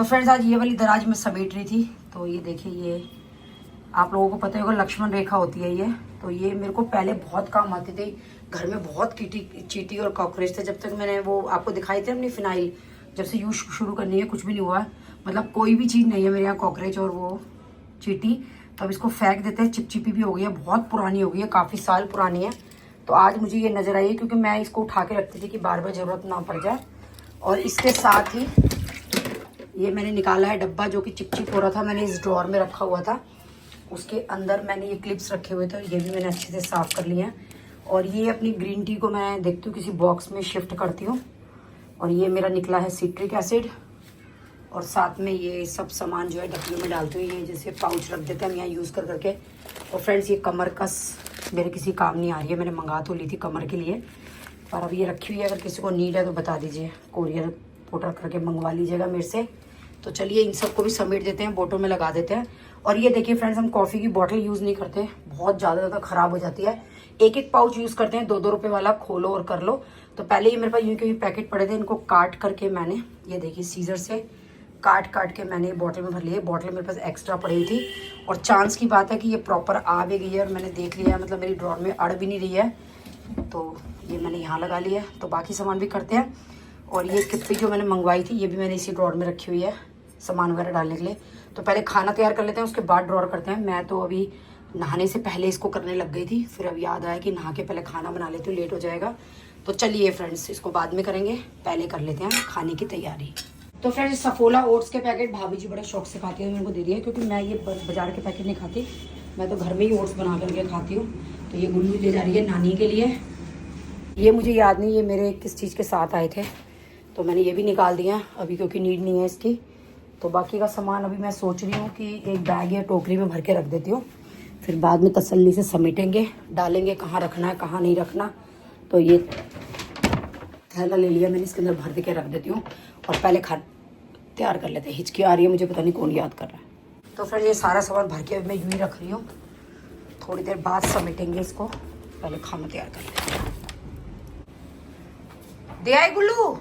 तो फ्रेंड्स आज ये वाली दराज में समेट रही थी। तो ये देखिए, ये आप लोगों को पता होगा लक्ष्मण रेखा होती है ये। तो ये मेरे को पहले बहुत काम आती थी। घर में बहुत चींटी और कॉकरोच थे। जब तक मैंने वो आपको दिखाई थे अपनी फिनाइल, जब से यूज शुरू करनी है कुछ भी नहीं हुआ। मतलब कोई भी चीज़ नहीं है मेरे यहाँ कॉकरोच और वो चींटी। तो अब इसको फेंक देते हैं। चिपचिपी भी हो गई है, बहुत पुरानी हो गई है, काफ़ी साल पुरानी है। तो आज मुझे ये नज़र आई है क्योंकि मैं इसको उठा के रखती थी कि बार बार ज़रूरत ना पड़ जाए। और इसके साथ ही ये मैंने निकाला है डब्बा जो कि चिपचिप हो रहा था, मैंने इस ड्रॉर में रखा हुआ था। उसके अंदर मैंने ये क्लिप्स रखे हुए थे, ये भी मैंने अच्छे से साफ़ कर लिए हैं। और ये अपनी ग्रीन टी को मैं देखती हूँ किसी बॉक्स में शिफ्ट करती हूँ। और ये मेरा निकला है सिट्रिक एसिड। और साथ में ये सब सामान जो है ढक्कन में डालती हूँ। ये जैसे पाउच रख देते हैं हम यहाँ यूज़ कर करके। और फ्रेंड्स ये कमर कस मेरे किसी काम नहीं आ रही है, मैंने मंगा तो ली थी कमर के लिए, पर अब ये रखी हुई है। अगर किसी को नीड है तो बता दीजिए, कोरियर पोर्टर करके मंगवा लीजिएगा मेरे से। तो चलिए इन सबको भी समेट देते हैं, बोतल में लगा देते हैं। और ये देखिए फ्रेंड्स, हम कॉफ़ी की बोतल यूज़ नहीं करते, बहुत ज़्यादा ख़राब हो जाती है। एक एक पाउच यूज़ करते हैं, 2-2 रुपये वाला खोलो और कर लो। तो पहले ये मेरे पास यूँ के पैकेट पड़े थे, इनको काट करके मैंने ये देखिए सीजर से काट के मैंने बॉटल में भर लिए। बॉटल मेरे पास एक्स्ट्रा पड़ी थी और चांस की बात है कि ये प्रॉपर आ भी गई है। और मैंने देख लिया है, मतलब मेरी ड्रॉर में अड़ भी नहीं रही है। तो ये मैंने यहाँ लगा लिया है। तो बाकी सामान भी करते हैं। और ये किप्पी जो मैंने मंगवाई थी, ये भी मैंने इसी ड्रॉर में रखी हुई है सामान वगैरह डालने के लिए। तो पहले खाना तैयार कर लेते हैं, उसके बाद ड्रॉर करते हैं। मैं तो अभी नहाने से पहले इसको करने लग गई थी, फिर अब याद आया कि नहा के पहले खाना बना लेती हूँ, लेट हो जाएगा। तो चलिए फ्रेंड्स, इसको बाद में करेंगे, पहले कर लेते हैं खाने की तैयारी। तो फ्रेंड्स सफोला ओट्स के पैकेट भाभी जी बड़े शौक से खाती है, मेरे को दे दिया, क्योंकि मैं ये बाजार के पैकेट नहीं खाती, मैं तो घर में ही ओट्स बना करके खाती हूँ। तो ये गुल्लू ले जा रही है नानी के लिए। ये मुझे याद नहीं ये मेरे किस चीज़ के साथ आए थे, तो मैंने ये भी निकाल दिया अभी क्योंकि नीड नहीं है इसकी। तो बाकी का सामान अभी मैं सोच रही हूँ कि एक बैग या टोकरी में भर के रख देती हूँ, फिर बाद में तसल्ली से समेटेंगे, डालेंगे कहाँ रखना है कहाँ नहीं रखना। तो ये थैला ले लिया मैंने, इसके अंदर भर के रख देती हूँ और पहले खा तैयार कर लेते हैं। हिचकी आ रही है मुझे, पता नहीं कौन याद कर रहा है। तो फिर ये सारा सामान भर के मैं यूँ ही रख रही हूँ, थोड़ी देर बाद समेटेंगे इसको, पहले खाना तैयार कर लेते हैं। दे आए गुल्लू,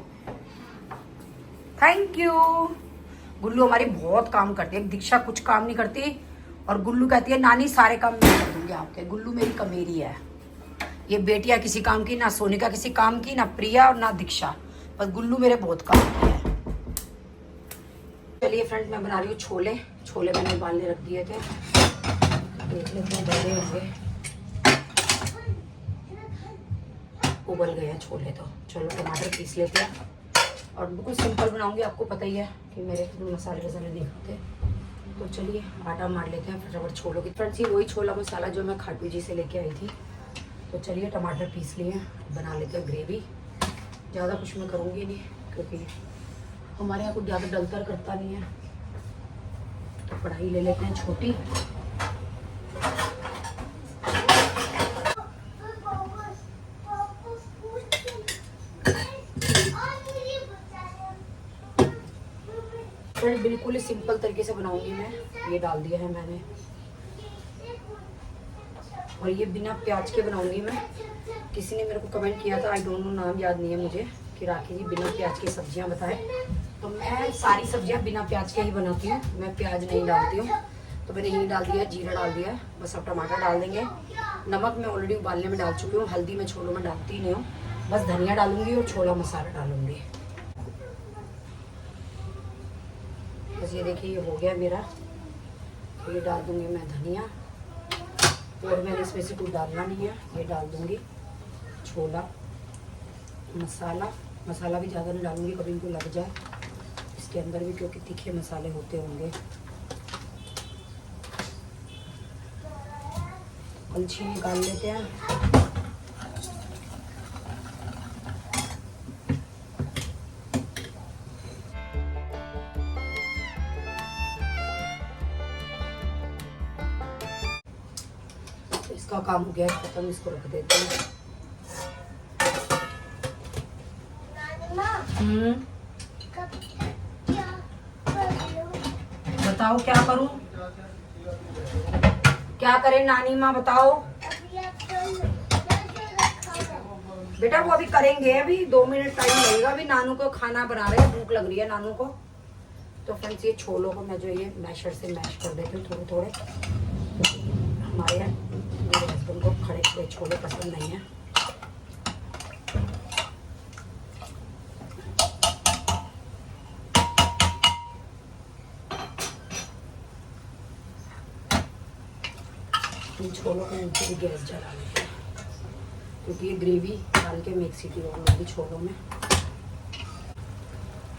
थैंक यू। गुल्लू हमारी बहुत काम करती है, दीक्षा कुछ काम नहीं करती और गुल्लू कहती है नानी सारे काम मैं कर दूंगी आपके। गुल्लू मेरी कमेरी है। ये बेटियां किसी काम की, ना सोनिका किसी काम की, ना प्रिया और ना दीक्षा, बस गुल्लू मेरे बहुत काम की है। चलिए फ्रेंड्स, मैं बना रही हूँ छोले। छोले मैंने उबालने रख दिए थे, देख लेते हैं बड़े होंगे। उबल गए हैं छोले। तो चलो टमाटर पीस लेते हैं और बिल्कुल सिंपल बनाऊंगी, आपको पता ही है कि मेरे मसाले वसाले नहीं होते। तो चलिए आटा मार लेते हैं फटाफट छोलों की। फ्रेंड्स ये वही छोला मसाला जो मैं खाटू जी से लेके आई थी। तो चलिए टमाटर पीस लिए हैं, बना लेते हैं ग्रेवी। ज़्यादा कुछ मैं करूँगी नहीं क्योंकि हमारे यहाँ कुछ ज़्यादा डलतर करता नहीं है। तो कढ़ाई ले लेते हैं छोटी। फ्रेंड बिल्कुल ही सिंपल तरीके से बनाऊंगी मैं। ये डाल दिया है मैंने और ये बिना प्याज के बनाऊंगी मैं। किसी ने मेरे को कमेंट किया था, आई डोंट नो, नाम याद नहीं है मुझे, कि राखी जी बिना प्याज की सब्जियां बताएं। तो मैं सारी सब्जियां बिना प्याज के ही बनाती हूँ, मैं प्याज नहीं डालती हूँ। तो मैंने ये डाल दिया, जीरा डाल दिया, बस अब टमाटर डाल देंगे। नमक मैं ऑलरेडी उबालने में डाल चुकी हूँ, हल्दी मैं छोलों में डालती ही नहीं हूँ, बस धनिया डालूंगी और छोला मसाला डालूंगी। बस ये देखिए ये हो गया मेरा। तो ये डाल दूंगी मैं धनिया, और मैंने इसमें से कुछ डालना नहीं है, ये डाल दूंगी छोला मसाला। मसाला भी ज़्यादा नहीं डालूंगी, कभी इनको लग जाए इसके अंदर भी, क्योंकि तीखे मसाले होते होंगे। कलछी निकाल लेते हैं। इसका काम हो गया खत्म, इसको रख देते हैं। बताओ क्या करूं, क्या करें नानी माँ बताओ। बेटा वो अभी करेंगे, अभी 2 मिनट टाइम लगेगा, अभी नानू को खाना बना रहे हैं, भूख लग रही है नानू को। तो फ्रेंड्स ये छोलों को मैं जो ये मैशर से मैश कर देती हूँ थोड़े थोड़े। हमारे मेरे हस्बैंड को खड़े खड़े छोले पसंद नहीं है। इन छोलों के नीचे भी गैस जला लेते हैं क्योंकि ये ग्रेवी डाल के मिक्स सीटी और होगी छोलों में।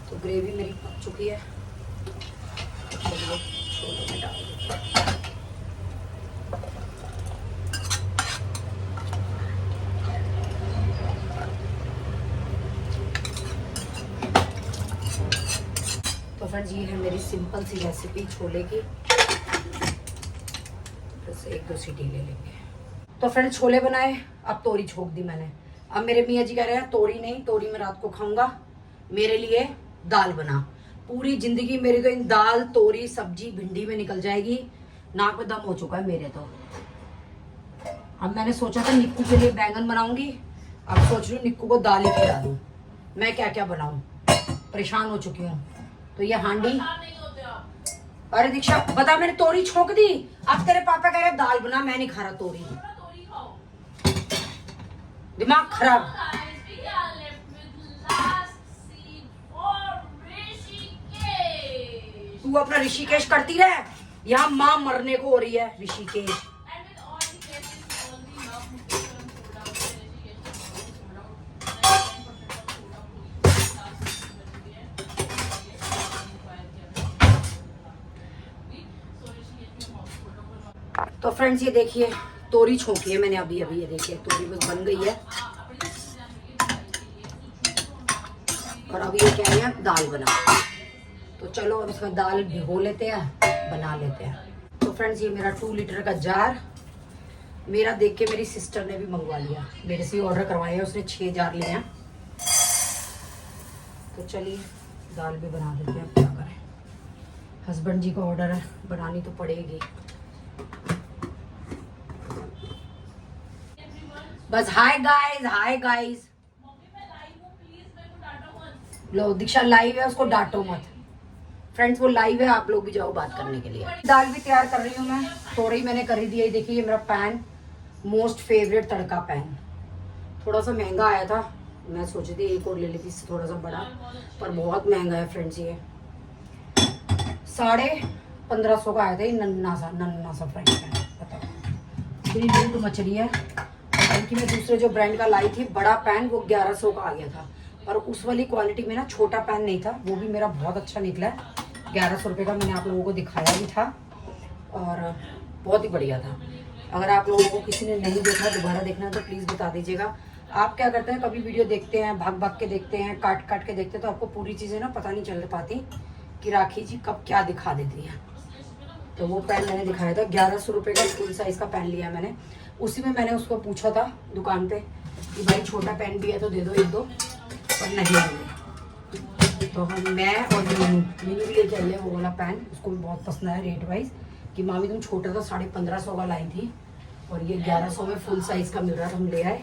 तो ग्रेवी मेरी पक चुकी है, छोलों में डाल देते हैं। तो फ्रेंड्स ये है मेरी सिंपल सी रेसिपी छोले की। बस 1-2 सीटी ले लेंगे। तो फ्रेंड्स छोले बनाए, अब तोरी छोक दी मैंने। अब मेरे मियाँ जी कह रहे हैं तोरी नहीं, तोरी मैं रात को खाऊंगा, मेरे लिए दाल बना। पूरी जिंदगी मेरी तो इन दाल तोरी सब्जी भिंडी में निकल जाएगी, नाक में दम हो चुका है मेरे तो। अब मैंने सोचा था निक्कू के लिए बैंगन बनाऊंगी, अब सोच रही हूँ निक्कू को दाल ही खिला दूं। मैं क्या क्या बनाऊं, परेशान हो चुकी हूँ। तो ये हांडी, अरे दीक्षा बता, मैंने तोरी छोक दी, अब तेरे पापा कह रहे दाल बना, मैं नहीं खा रहा तोरी। दिमाग खराब। तू अपना ऋषिकेश करती रहे, यहाँ माँ मरने को हो रही है ऋषिकेश। तो फ्रेंड्स ये देखिए तोरी छोकी है मैंने अभी अभी, ये देखिए तोरी बस बन गई है। और अभी ये कह रहे हैं दाल बना, तो चलो अब इसमें दाल भिगो लेते हैं, बना लेते हैं। तो फ्रेंड्स ये मेरा 2 लीटर का जार, मेरा देख के मेरी सिस्टर ने भी मंगवा लिया, मेरे से ऑर्डर करवाया है उसने, 6 जार लिए हैं। तो चलिए दाल भी बना देते हैं, अब क्या करें, हस्बैंड जी का ऑर्डर है, बनानी तो पड़ेगी। बस हाय गाइस, हाय गाइस। लो दीक्षा लाइव है, उसको डांटो मत। फ्रेंड्स वो लाइव है, आप लोग भी जाओ बात करने के लिए। दाल भी तैयार कर रही हूँ मैं, थोड़ी मैंने कर ही दिया। देखिए ये मेरा पैन, मोस्ट फेवरेट तड़का पैन, थोड़ा सा महंगा आया था, मैं सोची थी एक और ले लेती इससे थोड़ा सा बड़ा, पर बहुत महंगा है फ्रेंड्स। ये 1550 का आया था, ये नन्ना सा फ्रेंड पैन, बताओ इतनी दूध मछली है। बल्कि मैं दूसरे जो ब्रांड का लाई थी बड़ा पैन, वो 1100 का आ गया था, पर उस वाली क्वालिटी में ना छोटा पैन नहीं था, वो भी मेरा बहुत अच्छा निकला है। 1100 रुपये का मैंने आप लोगों को दिखाया भी था और बहुत ही बढ़िया था। अगर आप लोगों को किसी ने नहीं देखा, दोबारा देखना है तो प्लीज़ बता दीजिएगा। आप क्या करते हैं, कभी वीडियो देखते हैं, भाग भाग के देखते हैं, काट काट के देखते हैं, तो आपको पूरी चीज़ें ना पता नहीं चल पाती कि राखी जी कब क्या दिखा देती है। तो वो पैन मैंने दिखाया था, 1100 रुपये का फुल साइज़ का पैन लिया मैंने। उसी में मैंने उसको पूछा था दुकान पे कि भाई छोटा पैन भी है तो दे दो 1-2, पर नहीं मिले। तो मैं और मीनू भी लेके आई है वो वाला पैन, उसको भी बहुत पसंद आया रेट वाइज, कि मामी तुम छोटा था 1550 का लाई थी और ये 1100 में फुल साइज़ का मिल रहा था, हम ले आए।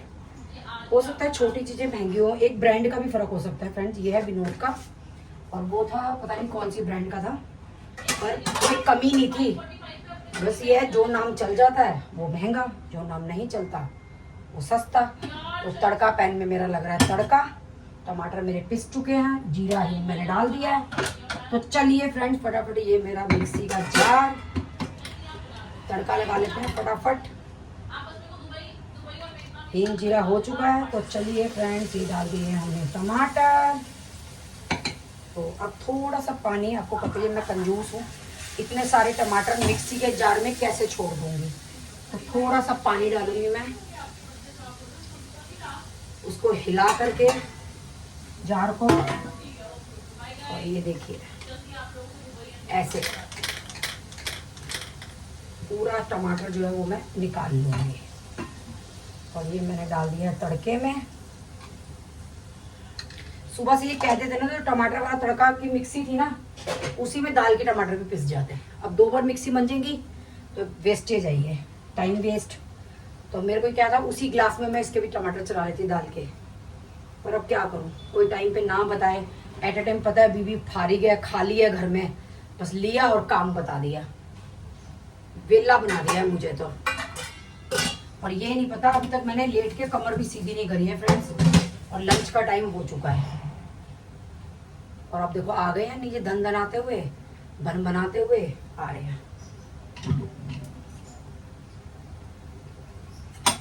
हो सकता है छोटी चीज़ें महंगी हो, एक ब्रांड का भी फ़र्क हो सकता है फ्रेंड्स। ये है विनोद का और वो था पता नहीं कौन सी ब्रांड का था, पर कोई कमी नहीं थी। बस ये है जो नाम चल जाता है वो महंगा, जो नाम नहीं चलता वो सस्ता। तो तड़का पैन में मेरा लग रहा है तड़का, टमाटर मेरे पिस चुके हैं, जीरा ही मैंने डाल दिया है। तो चलिए फ्रेंड्स फटाफट ये मेरा मिक्सी का जार, तड़का लगा लेते हैं फटाफट। हींग जीरा हो चुका है, तो चलिए फ्रेंड्स ये डाल दिए हमने टमाटर। तो अब थोड़ा सा पानी, आपको पता है मैं कंजूस हूँ, इतने सारे टमाटर मिक्सी के जार में कैसे छोड़ दूंगी, तो थोड़ा सा पानी डालूंगी मैं, उसको हिला करके जार को। और ये देखिए ऐसे पूरा टमाटर जो है वो मैं निकाल लूंगी। और ये मैंने डाल दिया तड़के में। सुबह से ये कहते थे ना, तो टमाटर वाला तड़का की मिक्सी थी ना, उसी में दाल के टमाटर भी पिस जाते हैं। अब 2 बार मिक्सी मंजेंगी तो वेस्टेज आई है, टाइम वेस्ट। तो मेरे को क्या था, उसी ग्लास में मैं इसके भी टमाटर चला लेती दाल के, पर अब क्या करूं, कोई टाइम पे ना बताए एट ए टाइम पता है बीबी फारिग है, खाली है घर में, बस लिया और काम बता दिया, वेला बना दिया है मुझे तो। और ये नहीं पता अभी तक मैंने लेट के कमर भी सीधी नहीं करी है फ्रेंड्स, और लंच का टाइम हो चुका है। और अब देखो आ गए हैं नीचे धन बनाते हुए, बन बनाते हुए आ रहे हैं।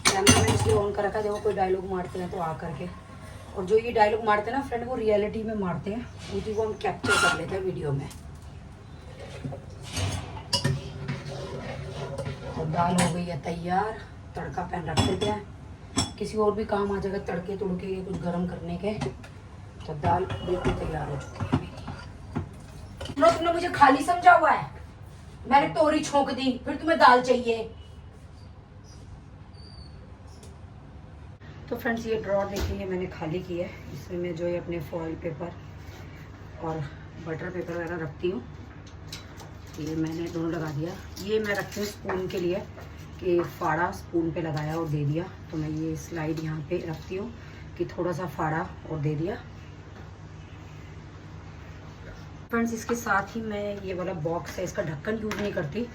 कैमरा मैंने इसलिए ऑन कर रखा है, देखो कोई डायलॉग मारते हैं तो आ करके, और जो ये डायलॉग मारते हैं ना फ्रेंड वो रियलिटी में मारते हैं, उसी को हम कैप्चर कर लेते हैं वीडियो में। तो दाल हो गई है तैयार, तड़का पैन रख देते हैं, किसी और भी काम आ जाएगा तड़के तुड़के के कुछ गर्म करने के। तो दाल बिल्कुल तैयार हो चुकी है मेरी। तुमने मुझे खाली समझा हुआ है, मैंने तोरी छोंक दी, फिर तुम्हें दाल चाहिए। तो फ्रेंड्स ये ड्रॉर देखिए मैंने खाली की है, इसमें मैं जो है अपने फॉइल पेपर और बटर पेपर वगैरह रखती हूँ। ये मैंने दोनों लगा दिया। ये मैं रखती हूँ स्पून के लिए, कि फाड़ा स्पून पे लगाया और दे दिया, तो मैं ये स्लाइड यहाँ पे रखती हूँ कि थोड़ा सा फाड़ा और दे दिया। फ्रेंड्स इसके साथ ही मैं ये वाला बॉक्स है, इसका ढक्कन यूज़ नहीं करती,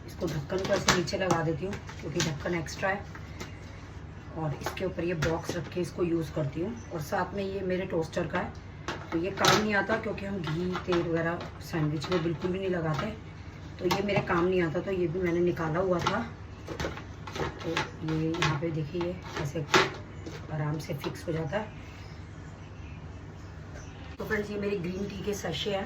इसको ढक्कन को ऐसे नीचे लगा देती हूँ क्योंकि ढक्कन एक्स्ट्रा है, और इसके ऊपर ये बॉक्स रख के इसको यूज़ करती हूँ। और साथ में ये मेरे टोस्टर का है, तो ये काम नहीं आता क्योंकि हम घी तेल वगैरह सैंडविच में बिल्कुल भी नहीं लगाते, तो ये मेरे काम नहीं आता, तो ये भी मैंने निकाला हुआ था। तो ये यहाँ पे देखिए ऐसे आराम से फिक्स हो जाता है। तो फ्रेंड्स ये मेरी ग्रीन टी के सैशे है,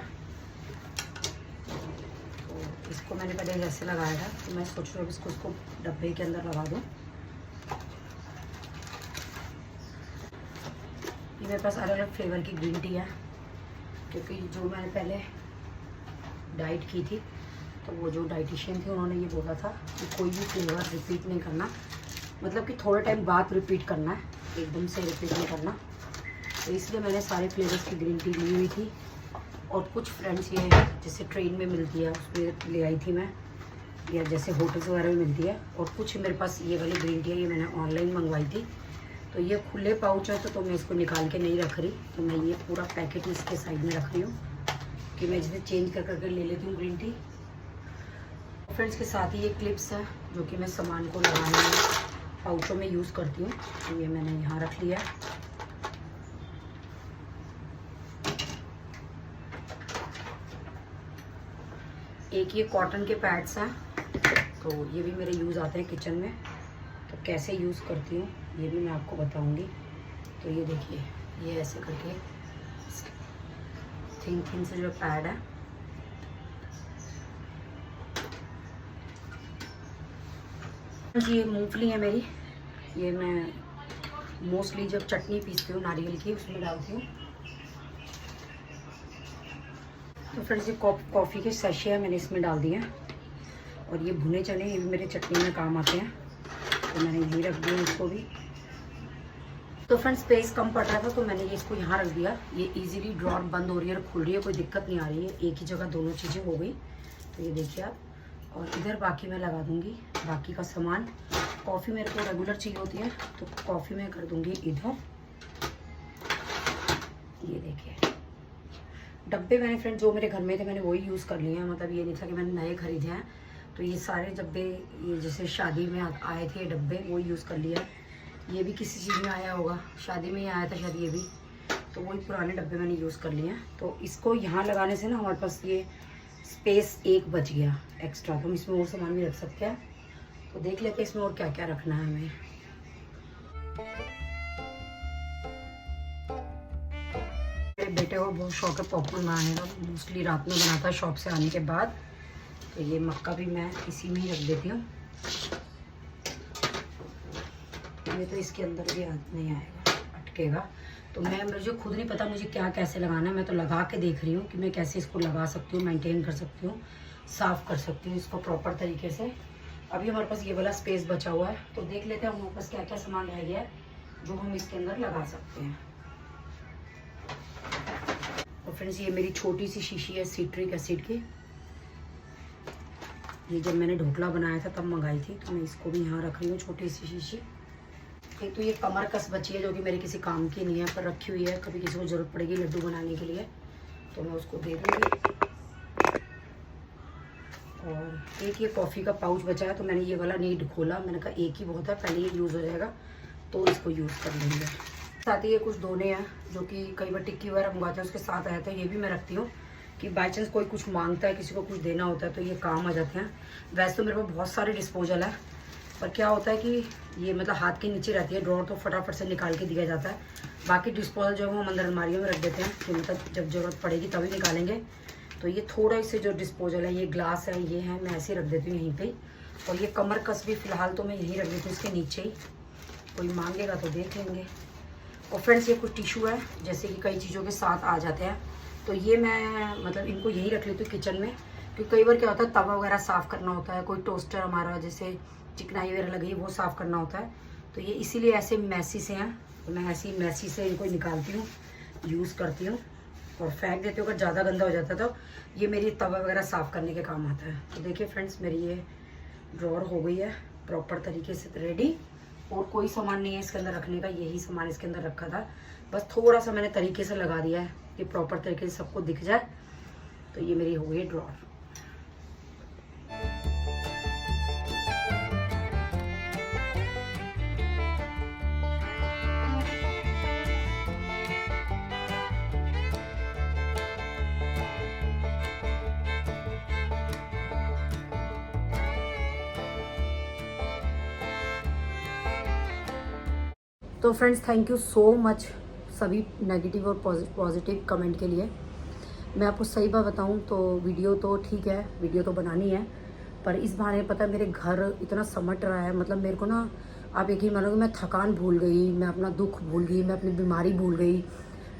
तो इसको मैंने पहले ऐसे लगाया था, तो मैं सोच रही हूँ इसको डब्बे के अंदर लगा दूँ। ये मेरे पास अलग अलग फ्लेवर की ग्रीन टी है, क्योंकि जो मैंने पहले डाइट की थी तो वो जो डाइटिशियन थी उन्होंने ये बोला था कि कोई भी फ्लेवर रिपीट नहीं करना, मतलब कि थोड़े टाइम बाद रिपीट करना है, एकदम से रिपीट नहीं करना। तो इसलिए मैंने सारे फ्लेवर्स की ग्रीन टी ली हुई थी, और कुछ फ्रेंड्स ये जैसे ट्रेन में मिलती है उसमें ले आई थी मैं, या जैसे होटल्स वगैरह में मिलती है, और कुछ मेरे पास ये वाली ग्रीन टी है, ये मैंने ऑनलाइन मंगवाई थी। तो ये खुले पाउच है तो मैं इसको निकाल के नहीं रख रही, तो मैं ये पूरा पैकेट इसके साइड में रख रही हूँ कि मैं जिसे चेंज कर करके ले लेती हूँ ग्रीन टी। फ्रेंड्स के साथ ही ये क्लिप्स है जो कि मैं सामान को लगाने में पाउचों में यूज़ करती हूँ, तो ये मैंने यहाँ रख लिया। एक ये कॉटन के पैड्स हैं, तो ये भी मेरे यूज़ आते हैं किचन में, तो कैसे यूज़ करती हूँ ये भी मैं आपको बताऊंगी। तो ये देखिए ये ऐसे करके थिन से जो पैड है, ये मूंगफली है मेरी, ये मैं मोस्टली जब चटनी पीसती हूँ नारियल की उसमें डालती हूँ। तो फ्रेंड्स ये कॉफ़ी के सैशे है मैंने इसमें डाल दिए हैं, और ये भुने चने ये भी मेरे चटनी में काम आते हैं, तो मैंने यहीं रख दिया इसको भी। तो फ्रेंड्स स्पेस कम पड़ रहा था तो मैंने ये इसको यहाँ रख दिया। ये इजीली ड्रॉर बंद हो रही है और खुल रही है, कोई दिक्कत नहीं आ रही है, एक ही जगह दोनों चीज़ें हो गई। तो ये देखिए आप, और इधर बाकी मैं लगा दूँगी बाकी का सामान। कॉफ़ी मेरे को रेगुलर चाहिए होती है तो कॉफ़ी मैं कर दूँगी इधर। ये देखिए डब्बे मैंने फ्रेंड जो मेरे घर में थे मैंने वही यूज़ कर लिए हैं, मतलब ये नहीं था कि मैंने नए खरीदे हैं। तो ये सारे डब्बे ये जैसे शादी में आए थे डब्बे वो यूज़ कर लिया। ये भी किसी चीज़ में आया होगा, शादी में ही आया था शायद ये भी, तो वही पुराने डब्बे मैंने यूज़ कर लिए हैं। तो इसको यहाँ लगाने से ना हमारे पास ये स्पेस एक बच गया एक्स्ट्रा, तो हम इसमें और सामान भी रख सकते हैं। तो देख लेते हैं इसमें और क्या क्या रखना है हमें। मेरे बेटे को बहुत शौक है पॉपकॉर्न बनाने का, मोस्टली रात में बनाता है शॉप से आने के बाद। तो ये मक्का भी मैं इसी में ही रख देती हूँ, ये तो इसके अंदर भी नहीं आएगा, अटकेगा। तो मुझे खुद नहीं पता मुझे क्या कैसे लगाना है, मैं तो लगा के देख रही हूँ कि मैं कैसे इसको लगा सकती हूँ, मेंटेन कर सकती हूँ, साफ़ कर सकती हूँ इसको प्रॉपर तरीके से। अभी हमारे पास ये वाला स्पेस बचा हुआ है, तो देख लेते हैं हमारे पास क्या क्या सामान रह गया है जो हम इसके अंदर लगा सकते हैं। तो फ्रेंड्स ये मेरी छोटी सी शीशी है सिट्रिक एसिड की, ये जब मैंने ढोकला बनाया था तब मंगाई थी, तो मैं इसको भी यहाँ रख रही हूँ छोटी सी शीशी। एक तो ये कमर कस बची है जो कि मेरे किसी काम की नहीं है, पर रखी हुई है, कभी किसी को ज़रूरत पड़ेगी लड्डू बनाने के लिए तो मैं उसको दे दूँगी। और एक ये कॉफ़ी का पाउच बचा है तो मैंने ये वाला नहीं खोला, मैंने कहा एक ही बहुत है, पहले ये यूज़ हो जाएगा तो इसको यूज़ कर लेंगे। साथ ही ये कुछ दोने हैं जो कि कई बार टिक्की वगैरह मंगवाते हैं उसके साथ आया था, ये भी मैं रखती हूँ कि बाई चांस कोई कुछ मांगता है, किसी को कुछ देना होता है तो ये काम आ जाते हैं। वैसे तो मेरे पास बहुत सारे डिस्पोजल है, पर क्या होता है कि ये मतलब हाथ के नीचे रहती है ड्रॉर, तो फटाफट से निकाल के दिया जाता है। बाकी डिस्पोजल जो है वो हम अंदर अलमारियों में रख देते हैं कि मतलब जब ज़रूरत पड़ेगी तभी निकालेंगे। तो ये थोड़ा से जो डिस्पोजल है, ये ग्लास है, ये है, मैं ऐसे ही रख देती हूँ यहीं पे। और ये कमर कस भी फ़िलहाल तो मैं यहीं रख देती हूँ इसके नीचे ही, कोई मांगेगा तो देख लेंगे। और फ्रेंड्स ये कुछ टिशू है जैसे कि कई चीज़ों के साथ आ जाते हैं, तो ये मैं मतलब इनको यहीं रख लेती हूँ किचन में, क्योंकि कई बार क्या होता है तवा वगैरह साफ़ करना होता है, कोई टोस्टर हमारा जैसे चिकनाई वगैरह लगी वो साफ़ करना होता है, तो ये इसीलिए ऐसे मैसी से हैं, तो मैं ऐसी मैसी से इनको निकालती हूँ, यूज़ करती हूँ और फेंक देती हूँ। अगर ज़्यादा गंदा हो जाता है तो ये मेरी तवा वगैरह साफ़ करने के काम आता है। तो देखिए फ्रेंड्स मेरी ये ड्रॉर हो गई है प्रॉपर तरीके से रेडी, और कोई सामान नहीं है इसके अंदर रखने का, यही सामान इसके अंदर रखा था, बस थोड़ा सा मैंने तरीके से लगा दिया है कि प्रॉपर तरीके से सबको दिख जाए। तो ये मेरी हो गई ड्रॉर। तो friends thank you so much सभी नेगेटिव और पॉजिटिव कमेंट के लिए। मैं आपको सही बात बताऊं तो वीडियो तो ठीक है, वीडियो तो बनानी है, पर इस बहाने पता है मेरे घर इतना समट रहा है, मतलब मेरे को ना आप यकीन मानोगे मैं थकान भूल गई, मैं अपना दुख भूल गई, मैं अपनी बीमारी भूल गई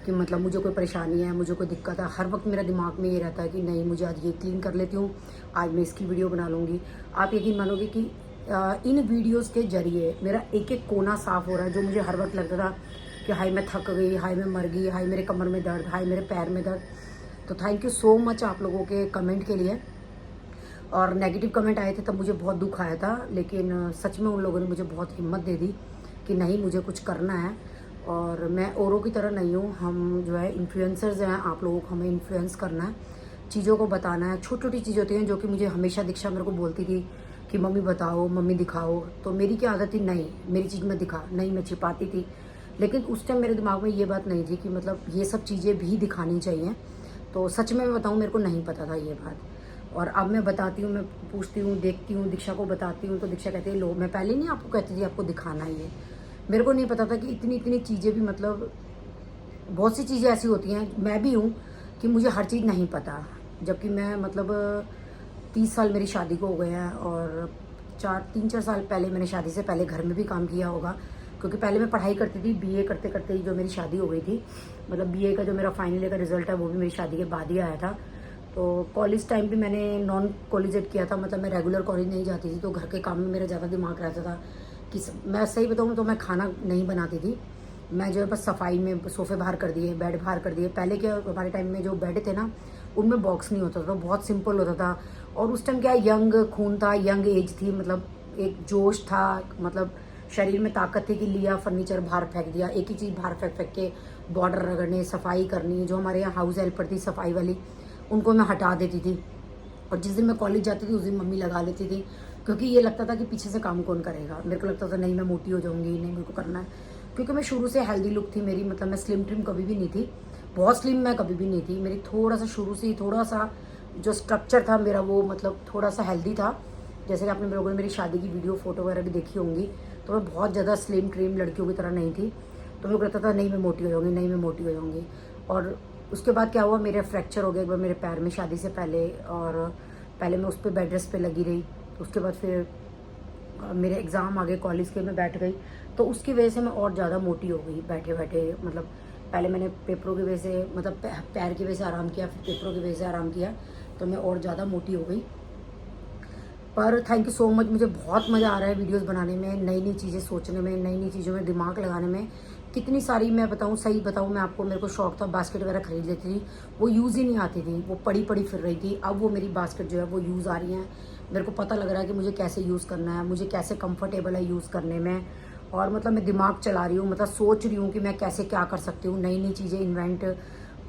कि मतलब मुझे कोई परेशानी है, मुझे कोई दिक्कत है। हर वक्त मेरा दिमाग में ये रहता है कि नहीं मुझे आज ये क्लीन कर लेती हूँ, आज मैं इसकी वीडियो बना लूँगी। आप यकीन मानोगे कि इन वीडियोस के जरिए मेरा एक एक कोना साफ़ हो रहा है, जो मुझे हर वक्त लगता था कि हाय मैं थक गई, हाय मैं मर गई, हाय मेरे कमर में दर्द, हाय मेरे पैर में दर्द। तो थैंक यू सो मच आप लोगों के कमेंट के लिए। और नेगेटिव कमेंट आए थे तब मुझे बहुत दुख आया था, लेकिन सच में उन लोगों ने मुझे बहुत हिम्मत दे दी कि नहीं मुझे कुछ करना है। और मैं औरों की तरह नहीं हूँ, हम जो है इन्फ्लुएंसर्स हैं, आप लोगों को हमें इन्फ्लुएंस करना है, चीज़ों को बताना है। छोटी छोटी चीज़ें होती हैं जो कि मुझे हमेशा दीक्षा मेरे को बोलती थी कि मम्मी बताओ, मम्मी दिखाओ, तो मेरी क्या आदत थी, नहीं मेरी चीज़ में दिखा, नहीं मैं छिपाती थी। लेकिन उस टाइम मेरे दिमाग में ये बात नहीं थी कि मतलब ये सब चीज़ें भी दिखानी चाहिए। तो सच में मैं बताऊँ मेरे को नहीं पता था ये बात, और अब मैं बताती हूँ, मैं पूछती हूँ, देखती हूँ, दीक्षा को बताती हूँ, तो दीक्षा कहती है लो, मैं पहले नहीं आपको कहती थी आपको दिखाना ही है। मेरे को नहीं पता था कि इतनी इतनी चीज़ें भी, मतलब बहुत सी चीज़ें ऐसी होती हैं, मैं भी हूँ कि मुझे हर चीज़ नहीं पता, जबकि मैं मतलब 30 साल मेरी शादी को हो गए हैं, और 3-4 साल पहले मैंने शादी से पहले घर में भी काम किया होगा, क्योंकि पहले मैं पढ़ाई करती थी, बीए करते करते ही जो मेरी शादी हो गई थी। मतलब बीए का जो मेरा फाइनल ईयर का रिजल्ट है वो भी मेरी शादी के बाद ही आया था। तो कॉलेज टाइम भी मैंने नॉन कॉलेजेट किया था, मतलब मैं रेगुलर कॉलेज नहीं जाती थी, तो घर के काम में मेरा ज़्यादा दिमाग रहता था कि मैं सही बताऊँ तो मैं खाना नहीं बनाती थी, मैं जो है बस सफाई में सोफ़े बाहर कर दिए, बेड बाहर कर दिए। पहले क्या हमारे टाइम में जो बेड थे ना उनमें बॉक्स नहीं होता था, बहुत सिंपल होता था, और उस टाइम क्या यंग खून था, यंग एज थी, मतलब एक जोश था, मतलब शरीर में ताकत थी कि लिया फर्नीचर बाहर फेंक दिया, एक ही चीज़ बाहर फेंक फेंक के बॉर्डर रगड़ने, सफाई करनी। जो हमारे यहाँ हाउस हेल्पर थी सफाई वाली, उनको मैं हटा देती थी, और जिस दिन मैं कॉलेज जाती थी उस दिन मम्मी लगा लेती थी, क्योंकि ये लगता था कि पीछे से काम कौन करेगा। मेरे को लगता था नहीं मैं मोटी हो जाऊंगी, नहीं मेरे को करना है, क्योंकि मैं शुरू से हेल्दी लुक थी मेरी, मतलब मैं स्लिम ट्रिम कभी भी नहीं थी, बहुत स्लिम मैं कभी भी नहीं थी। मेरी थोड़ा सा शुरू से ही थोड़ा सा जो स्ट्रक्चर था मेरा वो मतलब थोड़ा सा हेल्दी था। जैसे कि आपने लोगों ने मेरी शादी की वीडियो फोटो वगैरह भी देखी होंगी, तो मैं बहुत ज़्यादा स्लिम ट्रिम लड़कियों की तरह नहीं थी, तो मेरे को लगता था नहीं मैं मोटी हो जाऊँगी, नहीं मैं मोटी हो जाऊँगी। और उसके बाद क्या हुआ, मेरा फ्रैक्चर हो गया एक बार मेरे पैर में शादी से पहले, और पहले मैं उस पर बेड रेस्ट पे लगी रही। उसके बाद फिर मेरे एग्ज़ाम आ गए कॉलेज के, मैं बैठ गई, तो उसकी वजह से मैं और ज़्यादा मोटी हो गई बैठे बैठे। मतलब पहले मैंने पेपरों की वजह से, मतलब पैर की वजह से आराम किया, फिर पेपरों की वजह से आराम किया, तो मैं और ज़्यादा मोटी हो गई। पर थैंक यू सो मच, मुझे बहुत मज़ा आ रहा है वीडियोस बनाने में, नई नई चीज़ें सोचने में, नई नई चीज़ों में दिमाग लगाने में। कितनी सारी मैं बताऊँ, सही बताऊँ मैं आपको, मेरे को शौक था बास्केट वगैरह खरीद लेती थी, वो यूज़ ही नहीं आती थी, वो पड़ी पड़ी फिर रही थी। अब वो मेरी बास्केट जो है वो यूज़ आ रही हैं, मेरे को पता लग रहा है कि मुझे कैसे यूज़ करना है, मुझे कैसे कंफर्टेबल है यूज़ करने में। और मतलब मैं दिमाग चला रही हूँ, मतलब सोच रही हूँ कि मैं कैसे क्या कर सकती हूँ, नई नई चीज़ें इन्वेंट,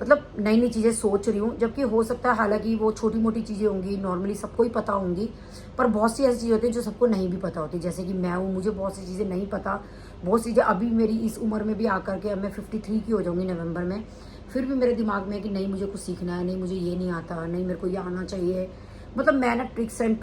मतलब नई नई चीज़ें सोच रही हूँ। जबकि हो सकता है हालांकि वो छोटी मोटी चीज़ें होंगी, नॉर्मली सबको ही पता होंगी, पर बहुत सी ऐसी चीज़ें होती हैं जो सबको नहीं भी पता होती। जैसे कि मैं हूँ, मुझे बहुत सी चीज़ें नहीं पता, बहुत सी चीज़ें अभी मेरी इस उम्र में भी आकर के, अब मैं 53 की हो जाऊँगी नवंबर में, फिर भी मेरे दिमाग में है कि नहीं मुझे कुछ सीखना है, नहीं मुझे ये नहीं आता, नहीं मेरे को ये आना चाहिए। मतलब मैं ना टिप्स एंड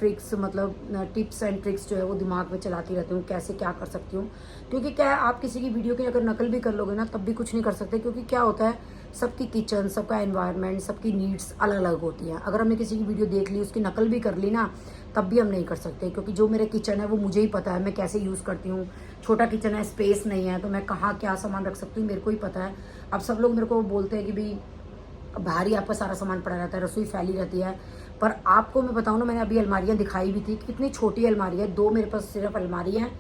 ट्रिक्स जो है वो दिमाग में चलाती रहती हूँ, कैसे क्या कर सकती हूँ। क्योंकि क्या है, आप किसी की वीडियो की अगर नकल भी कर लोगे ना तब भी कुछ नहीं कर सकते, क्योंकि क्या होता है, सबकी किचन, सबका एनवायरनमेंट, सबकी नीड्स अलग अलग होती हैं। अगर हमने किसी की वीडियो देख ली, उसकी नकल भी कर ली ना, तब भी हम नहीं कर सकते, क्योंकि जो मेरे किचन है वो मुझे ही पता है, मैं कैसे यूज़ करती हूँ। छोटा किचन है, स्पेस नहीं है, तो मैं कहाँ क्या सामान रख सकती हूँ मेरे को ही पता है। अब सब लोग मेरे को बोलते हैं कि भाई बाहर ही आपका सारा सामान पड़ा रहता है, रसोई फैली रहती है, पर आपको मैं बताऊँ ना, मैंने अभी अलमारियाँ दिखाई भी थी, कितनी छोटी अलमारी है। 2 मेरे पास सिर्फ अलमारी हैं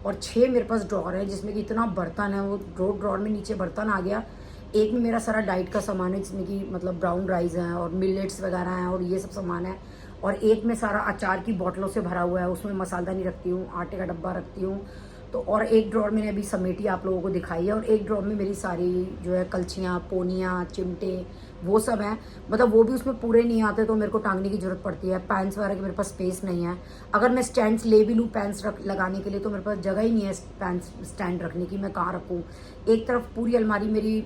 और 6 मेरे पास ड्रॉर है, जिसमें कि इतना बर्तन है, वो ड्रॉर में नीचे बर्तन आ गया। एक में मेरा सारा डाइट का सामान है, जिसमें कि मतलब ब्राउन राइस हैं और मिलेट्स वगैरह हैं और ये सब सामान है। और एक में सारा अचार की बोतलों से भरा हुआ है, उसमें मसालदानी रखती हूँ, आटे का डब्बा रखती हूँ। तो और एक ड्रॉर मैंने अभी समेटी आप लोगों को दिखाई है, और एक ड्रॉर में मेरी सारी जो है कलछियाँ, पोनियाँ, चिमटे, वो सब हैं। मतलब वो भी उसमें पूरे नहीं आते, तो मेरे को टांगने की जरूरत पड़ती है। पैंस वगैरह की मेरे पास स्पेस नहीं है। अगर मैं स्टैंड्स ले भी लूँ पैंस लगाने के लिए, तो मेरे पास जगह ही नहीं है पैंस स्टैंड रखने की, मैं कहाँ रखूँ। एक तरफ पूरी अलमारी मेरी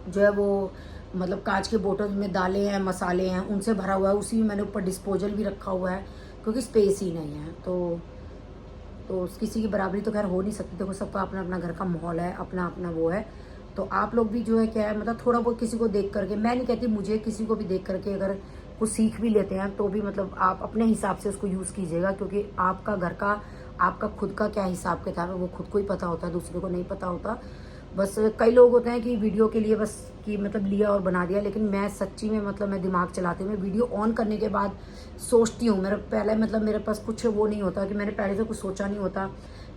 जो है वो मतलब कांच के बोतल में दालें हैं, मसाले हैं, उनसे भरा हुआ है। उसी में मैंने ऊपर डिस्पोजल भी रखा हुआ है, क्योंकि स्पेस ही नहीं है। तो किसी की बराबरी तो खैर हो नहीं सकती। देखो सबका अपना अपना घर का माहौल है, अपना अपना वो है। तो आप लोग भी जो है क्या है, मतलब थोड़ा बहुत किसी को देख करके, मैं नहीं कहती मुझे, किसी को भी देख करके अगर कुछ सीख भी लेते हैं तो भी मतलब आप अपने हिसाब से उसको यूज़ कीजिएगा, क्योंकि आपका घर का, आपका खुद का क्या हिसाब किताब है वो खुद को ही पता होता है, दूसरे को नहीं पता होता। बस कई लोग होते हैं कि वीडियो के लिए बस कि मतलब लिया और बना दिया, लेकिन मैं सच्ची में मतलब मैं दिमाग चलाती हूँ। मैं वीडियो ऑन करने के बाद सोचती हूँ। मेरा पहले मतलब मेरे पास कुछ वो नहीं होता कि मैंने पहले से कुछ सोचा नहीं होता,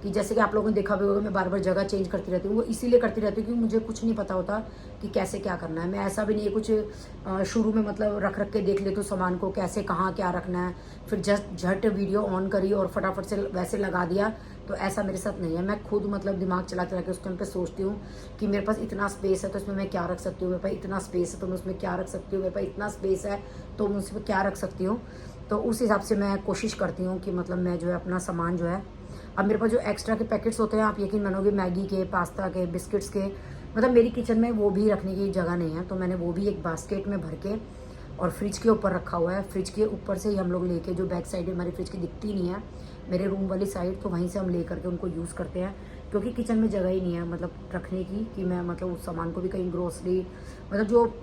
कि जैसे कि आप लोगों ने देखा भी होगा मैं बार बार जगह चेंज करती रहती हूँ। वो इसीलिए करती रहती हूँ क्योंकि मुझे कुछ नहीं पता होता कि कैसे क्या करना है। मैं ऐसा भी नहीं है कुछ शुरू में मतलब रख के देख लेती हूँ सामान को, कैसे कहाँ क्या रखना है, फिर जस्ट झट वीडियो ऑन करी और फटाफट से वैसे लगा दिया। तो ऐसा मेरे साथ नहीं है। मैं खुद मतलब दिमाग चला चला के उस टाइम पे सोचती हूँ कि मेरे पास इतना स्पेस है तो इसमें मैं क्या रख सकती हूँ, मेरे पास इतना स्पेस है तो मैं उसमें क्या रख सकती हूँ, मेरे पास इतना स्पेस है तो मैं उसमें क्या रख सकती हूँ। तो उस हिसाब से मैं कोशिश करती हूँ कि मतलब मैं जो है अपना सामान जो है, अब मेरे पास जो एक्स्ट्रा के पैकेट्स होते हैं, आप यकीन मानोगे, मैगी के, पास्ता के, बिस्किट्स के, मतलब मेरी किचन में वो भी रखने की जगह नहीं है। तो मैंने वो भी एक बास्केट में भर के और फ्रिज के ऊपर रखा हुआ है। फ्रिज के ऊपर से ही हम लोग लेके, जो बैक साइड हमारी फ्रिज की दिखती नहीं है, मेरे रूम वाली साइड, तो वहीं से हम ले करके उनको यूज़ करते हैं, क्योंकि किचन में जगह ही नहीं है मतलब रखने की, कि मैं मतलब उस सामान को भी कहीं ग्रोसरी मतलब जो,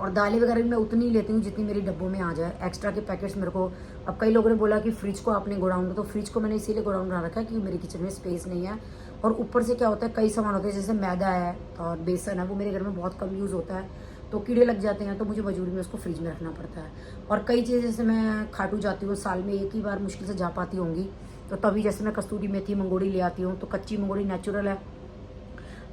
और दालें वगैरह भी मैं उतनी ही लेती हूँ जितनी मेरी डब्बों में आ जाए। एक्स्ट्रा के पैकेट्स मेरे को, अब कई लोगों ने बोला कि फ्रिज को आपने गोडाउन में, तो फ्रिज को मैंने इसीलिए गोडाउन बना रखा है क्योंकि मेरी किचन में स्पेस नहीं है। और ऊपर से क्या होता है, कई सामान होते हैं जैसे मैदा है और बेसन है, वो मेरे घर में बहुत कम यूज़ होता है, तो कीड़े लग जाते हैं, तो मुझे मजबूरी में उसको फ्रिज में रखना पड़ता है। और कई चीज़ें जैसे मैं खाटू जाती हूँ, साल में एक ही बार मुश्किल से जा पाती होंगी, तो तभी जैसे मैं कस्तूरी मेथी मंगोड़ी ले आती हूँ, तो कच्ची मंगोड़ी नेचुरल है,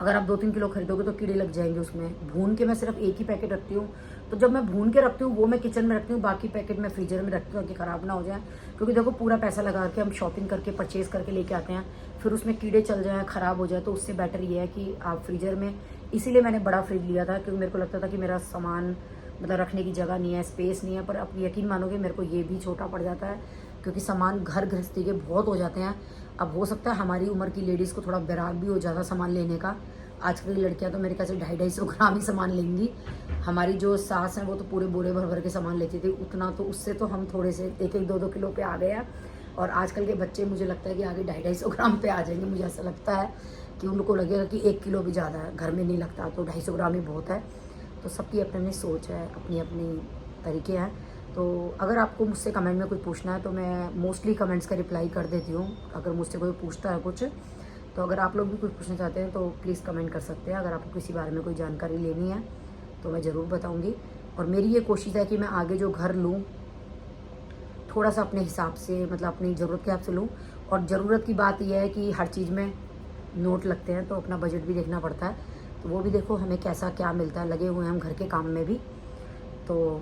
अगर आप 2-3 किलो खरीदोगे तो कीड़े लग जाएंगे उसमें। भून के मैं सिर्फ एक ही पैकेट रखती हूँ, तो जब मैं भून के रखती हूँ वो मैं किचन में रखती हूँ, बाकी पैकेट मैं फ्रीजर में रखती हूँ ताकि ख़राब ना हो जाए। क्योंकि देखो पूरा पैसा लगा के हम शॉपिंग करके परचेज़ करके लेके आते हैं, फिर उसमें कीड़े चल जाएँ, ख़राब हो जाए, तो उससे बेटर ये है कि आप फ्रीजर में, इसीलिए मैंने बड़ा फ्रिज लिया था, क्योंकि मेरे को लगता था कि मेरा सामान मतलब रखने की जगह नहीं है, स्पेस नहीं है। पर अब यकीन मानोगे मेरे को ये भी छोटा पड़ जाता है, क्योंकि सामान घर गृहस्थी के बहुत हो जाते हैं। अब हो सकता है हमारी उम्र की लेडीज़ को थोड़ा बैराग भी हो ज़्यादा सामान लेने का। आजकल की लड़कियां तो मेरे ख्याल से 250-250 ग्राम ही सामान लेंगी। हमारी जो सास हैं वो तो पूरे बोरे भर भर के सामान लेती थी, उतना तो उससे तो हम थोड़े से 1-1, 2-2 किलो पे आ गए हैं। और आजकल के बच्चे मुझे लगता है कि आगे 250-250 ग्राम पे आ जाएंगे। मुझे ऐसा लगता है कि उनको लगेगा कि 1 किलो भी ज़्यादा है, घर में नहीं लगता, तो 250 ग्राम ही बहुत है। तो सबकी अपनी अपनी सोच है, अपनी अपनी तरीके हैं। तो अगर आपको मुझसे कमेंट में कुछ पूछना है तो मैं मोस्टली कमेंट्स का रिप्लाई कर देती हूँ, अगर मुझसे कोई पूछता है कुछ। तो अगर आप लोग भी कुछ पूछना चाहते हैं तो प्लीज़ कमेंट कर सकते हैं। अगर आपको किसी बारे में कोई जानकारी लेनी है तो मैं ज़रूर बताऊंगी। और मेरी ये कोशिश है कि मैं आगे जो घर लूँ थोड़ा सा अपने हिसाब से, मतलब अपनी ज़रूरत के हिसाब से लूँ। और ज़रूरत की बात यह है कि हर चीज़ में नोट लगते हैं, तो अपना बजट भी देखना पड़ता है। तो वो भी देखो हमें कैसा क्या मिलता है, लगे हुए हैं हम घर के काम में भी। तो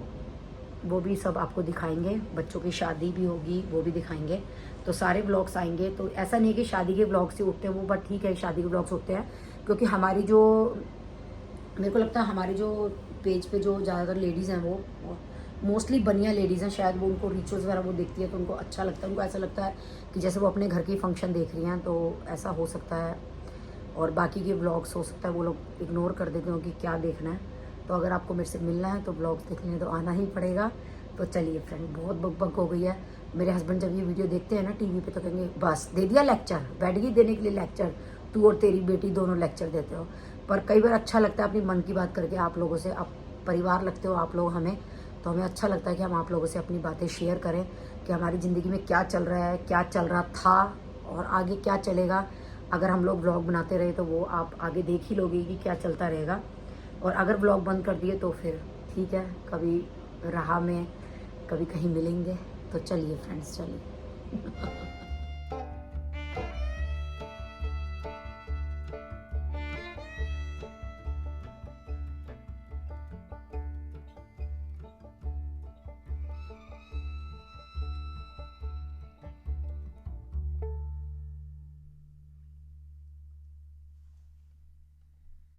वो भी सब आपको दिखाएंगे। बच्चों की शादी भी होगी, वो भी दिखाएंगे। तो सारे ब्लॉग्स आएंगे। तो ऐसा नहीं है कि शादी के ब्लॉग्स ही उठते हैं वो, बट ठीक है शादी के ब्लॉग्स उठते हैं, क्योंकि हमारी जो, मेरे को लगता है हमारे जो पेज पे जो ज़्यादातर लेडीज़ हैं वो मोस्टली बनिया लेडीज़ हैं, शायद वो उनको रिचुअल्स वगैरह वो देखती है तो उनको अच्छा लगता है, उनको ऐसा लगता है कि जैसे वो अपने घर की फंक्शन देख रही हैं, तो ऐसा हो सकता है। और बाकी के ब्लॉग्स हो सकता है वो लोग इग्नोर कर देते हो कि क्या देखना है। तो अगर आपको मेरे से मिलना है तो ब्लॉग्स देखने तो आना ही पड़ेगा। तो चलिए फ्रेंड, बहुत बक हो गई है। मेरे हस्बैंड जब ये वीडियो देखते हैं ना टीवी पे तो कहेंगे बस दे दिया लेक्चर, बैठ गई देने के लिए लेक्चर, तू और तेरी बेटी दोनों लेक्चर देते हो। पर कई बार अच्छा लगता है अपनी मन की बात करके आप लोगों से, आप परिवार लगते हो आप लोग हमें, तो हमें अच्छा लगता है कि हम आप लोगों से अपनी बातें शेयर करें कि हमारी ज़िंदगी में क्या चल रहा है, क्या चल रहा था और आगे क्या चलेगा। अगर हम लोग ब्लॉग बनाते रहे तो वो आप आगे देख ही लोगे कि क्या चलता रहेगा। और अगर ब्लॉग बंद कर दिए तो फिर ठीक है, कभी राह में कभी कहीं मिलेंगे। तो चलिए फ्रेंड्स, चलिए।